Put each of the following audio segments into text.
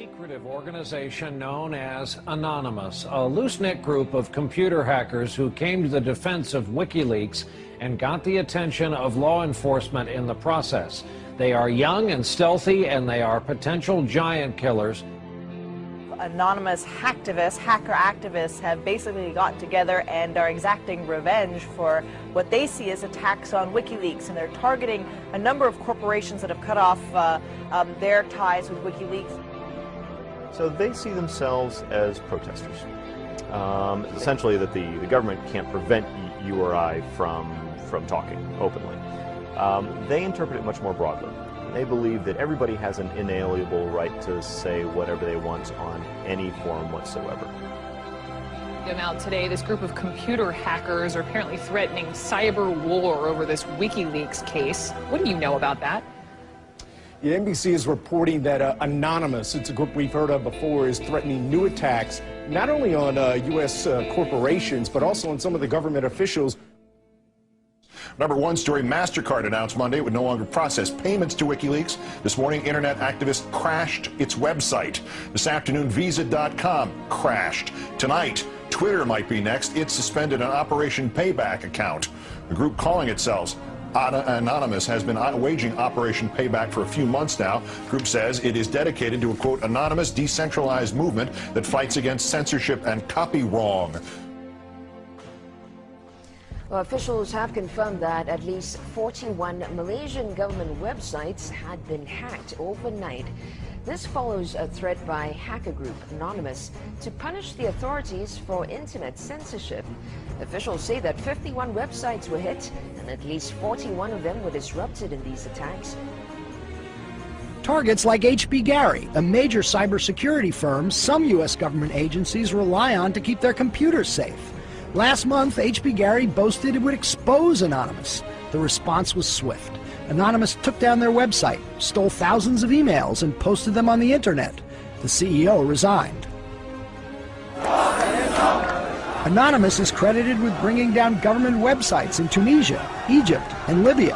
secretive organization known as Anonymous, a loose-knit group of computer hackers who came to the defense of WikiLeaks and got the attention of law enforcement in the process. They are young and stealthy, and they are potential giant killers. Anonymous hacker activists have basically gotten together and are exacting revenge for what they see as attacks on WikiLeaks, and they're targeting a number of corporations that have cut off their ties with WikiLeaks. So they see themselves as protesters. Essentially that the government can't prevent you or I from talking openly. They interpret it much more broadly. They believe that everybody has an inalienable right to say whatever they want on any forum whatsoever. Now today, this group of computer hackers are apparently threatening cyber war over this WikiLeaks case. What do you know about that? Yeah, NBC is reporting that Anonymous, it's a group we've heard of before, is threatening new attacks not only on U.S. corporations, but also on some of the government officials. Number one story, MasterCard announced Monday it would no longer process payments to WikiLeaks. This morning, internet activists crashed its website. This afternoon, Visa.com crashed. Tonight, Twitter might be next. It suspended an Operation Payback account. The group calling itself Anonymous has been waging Operation Payback for a few months now. The group says it is dedicated to a, quote, anonymous, decentralized movement that fights against censorship and copy wrong. Well, officials have confirmed that at least 41 Malaysian government websites had been hacked overnight. This follows a threat by hacker group Anonymous to punish the authorities for internet censorship. Officials say that 51 websites were hit and at least 41 of them were disrupted in these attacks. Targets like H.B. Gary, a major cybersecurity firm some U.S. government agencies rely on to keep their computers safe. Last month, H.B. Gary boasted it would expose Anonymous. The response was swift. Anonymous took down their website, stole thousands of emails, and posted them on the internet. The CEO resigned. Anonymous is credited with bringing down government websites in Tunisia, Egypt, and Libya.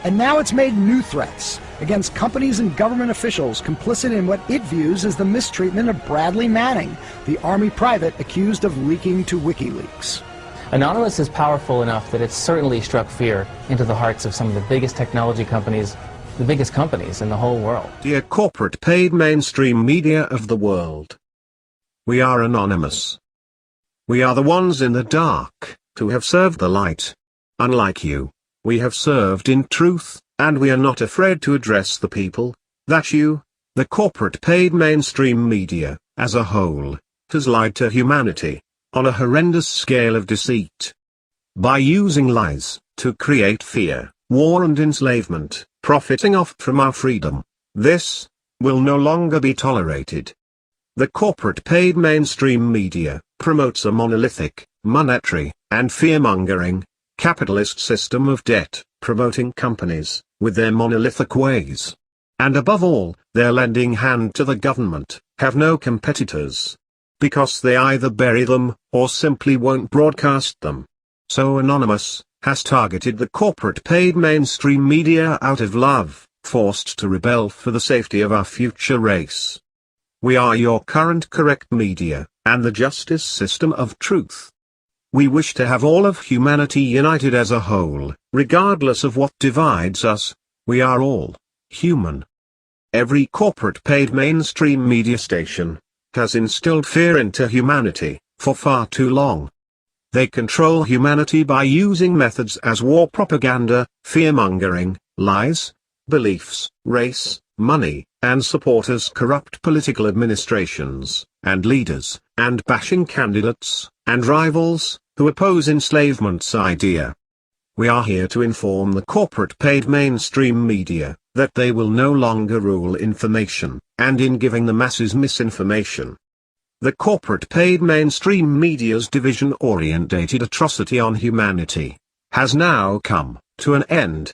And now it's made new threats against companies and government officials complicit in what it views as the mistreatment of Bradley Manning, the Army private accused of leaking to WikiLeaks. Anonymous is powerful enough that it's certainly struck fear into the hearts of some of the biggest technology companies, the biggest companies in the whole world. Dear corporate paid mainstream media of the world, we are anonymous. We are the ones in the dark, who have served the light. Unlike you, we have served in truth, and we are not afraid to address the people, that you, the corporate paid mainstream media, as a whole, has lied to humanity, on a horrendous scale of deceit. By using lies, to create fear, war and enslavement, profiting off from our freedom, this, will no longer be tolerated. The corporate paid mainstream media, promotes a monolithic, monetary, and fear-mongering, capitalist system of debt, promoting companies, with their monolithic ways. And above all, their lending hand to the government, have no competitors. Because they either bury them, or simply won't broadcast them. So Anonymous, has targeted the corporate paid mainstream media out of love, forced to rebel for the safety of our future race. We are your current correct media, and the justice system of truth. We wish to have all of humanity united as a whole, regardless of what divides us. We are all human. Every corporate paid mainstream media station has instilled fear into humanity for far too long. They control humanity by using methods as war propaganda, fear-mongering, lies, beliefs, race, money, and support as corrupt political administrations and leaders, and bashing candidates and rivals who oppose enslavement's idea. We are here to inform the corporate paid mainstream media that they will no longer rule information, and in giving the masses misinformation. The corporate paid mainstream media's division-orientated atrocity on humanity has now come to an end.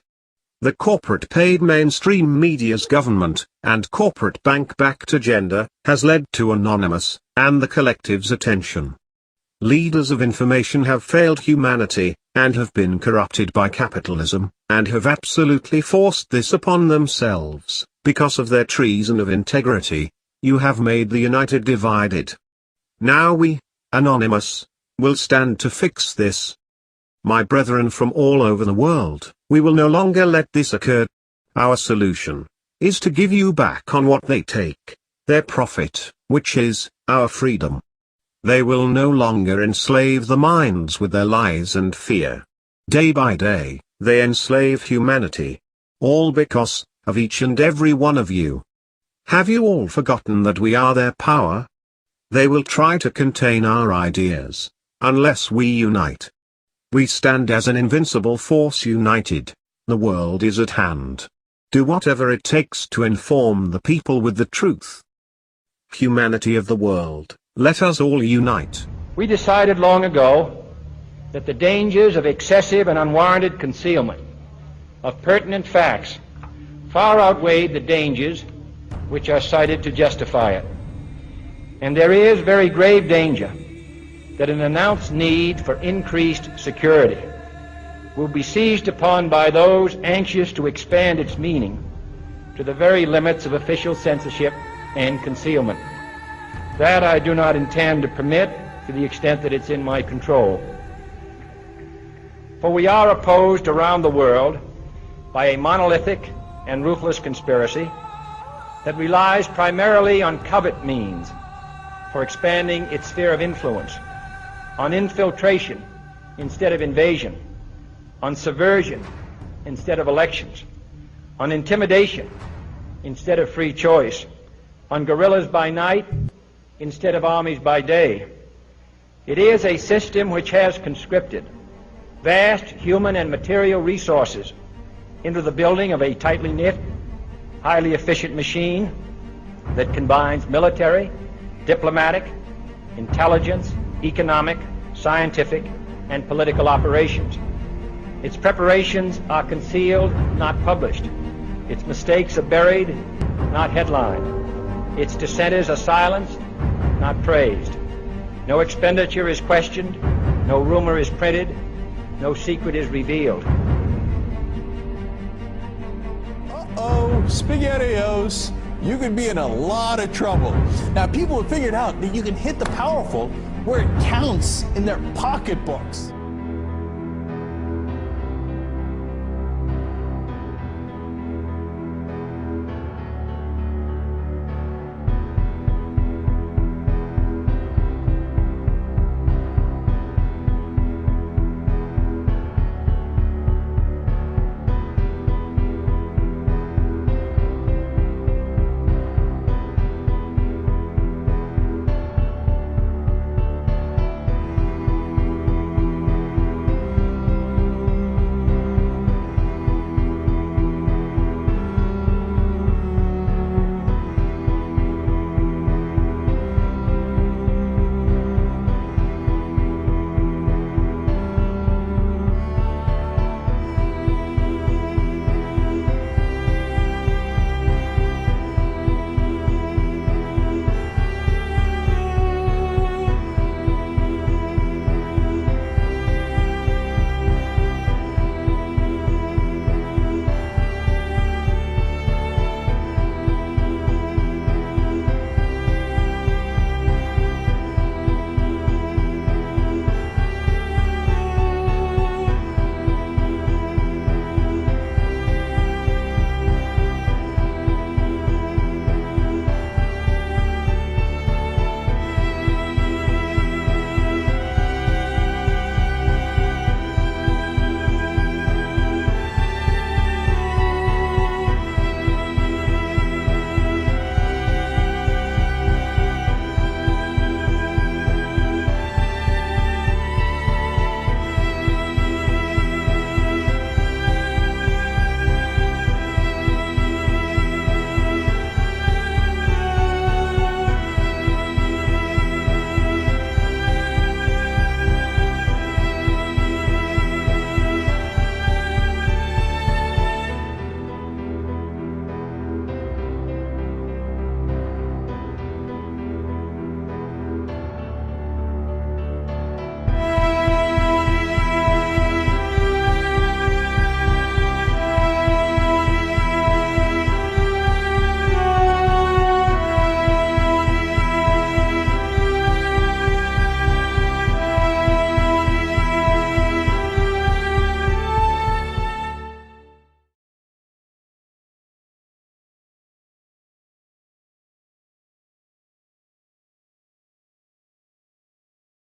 The corporate paid mainstream media's government and corporate bank-backed agenda has led to Anonymous and the collective's attention. Leaders of information have failed humanity, and have been corrupted by capitalism, and have absolutely forced this upon themselves, because of their treason of integrity. You have made the united divided. Now we, Anonymous, will stand to fix this. My brethren from all over the world, we will no longer let this occur. Our solution is to give you back on what they take, their profit, which is our freedom. They will no longer enslave the minds with their lies and fear. Day by day, they enslave humanity. All because of each and every one of you. Have you all forgotten that we are their power? They will try to contain our ideas, unless we unite. We stand as an invincible force united. The world is at hand. Do whatever it takes to inform the people with the truth. Humanity of the world, let us all unite. We decided long ago that the dangers of excessive and unwarranted concealment of pertinent facts far outweighed the dangers which are cited to justify it. And there is very grave danger that an announced need for increased security will be seized upon by those anxious to expand its meaning to the very limits of official censorship and concealment. That I do not intend to permit to the extent that it's in my control. For we are opposed around the world by a monolithic and ruthless conspiracy that relies primarily on covert means for expanding its sphere of influence, on infiltration instead of invasion, on subversion instead of elections, on intimidation instead of free choice, on guerrillas by night instead of armies by day. It is a system which has conscripted vast human and material resources into the building of a tightly knit, highly efficient machine that combines military, diplomatic, intelligence, economic, scientific, and political operations. Its preparations are concealed, not published. Its mistakes are buried, not headlined. Its dissenters are silenced, not praised. No expenditure is questioned, no rumor is printed, no secret is revealed. Uh-oh, SpaghettiOs. You could be in a lot of trouble. Now, people have figured out that you can hit the powerful where it counts in their pocketbooks.